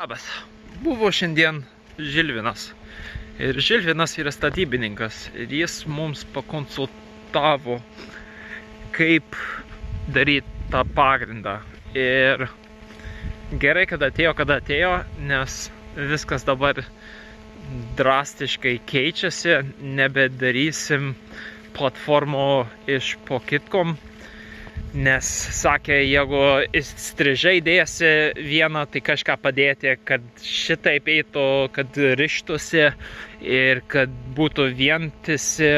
Labas. Buvo šiandien Žilvinas. Ir Žilvinas yra statybininkas. Ir jis mums pakonsultavo, kaip daryti tą pagrindą. Ir gerai, kad atėjo, nes viskas dabar drastiškai keičiasi. Nebedarysim platformų iš po kitkom. Nes sakė, jeigu įstrižai dėsi vieną, tai kažką padėti, kad šitaip eitų, kad rištųsi ir kad būtų vientisi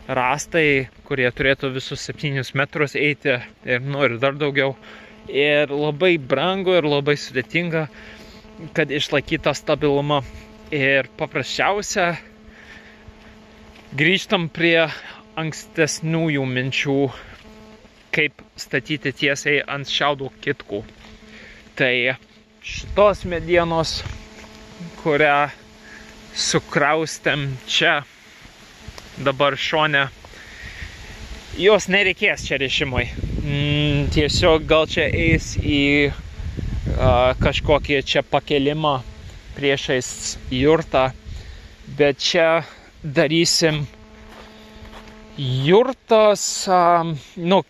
rąstai, kurie turėtų visus 7 metrus eiti ir nori dar daugiau. Ir labai brangu ir labai sudėtinga, kad išlaikyta stabilumą. Ir paprasčiausia, grįžtam prie ankstesniųjų minčių, kaip statyti tiesiai ant šiaudų kitkų. Tai šitos medienos, kurią sukraustėm čia, dabar šone, jos nereikės čia rišimui. Tiesiog gal čia eis į kažkokį čia pakelimą priešais jurtą, bet čia darysim jurtos,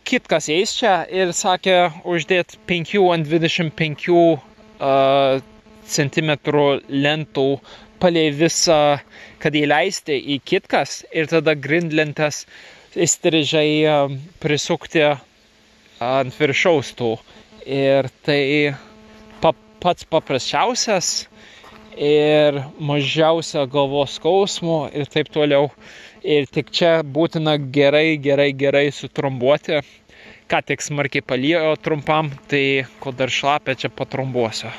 kitkas eis čia ir sakė uždėti 5 ant 25 centimetrų lentų palei visą, kad įleisti į kitkas ir tada grindlentes įstrižai prisukti ant viršaus tų. Ir tai pats paprasčiausias ir mažiausia galvos skausmo ir taip toliau. Ir tik čia būtina gerai sutrombuoti. Ką tik smarkiai palijo trumpam, tai kol dar šlapia, čia patrombuosiu.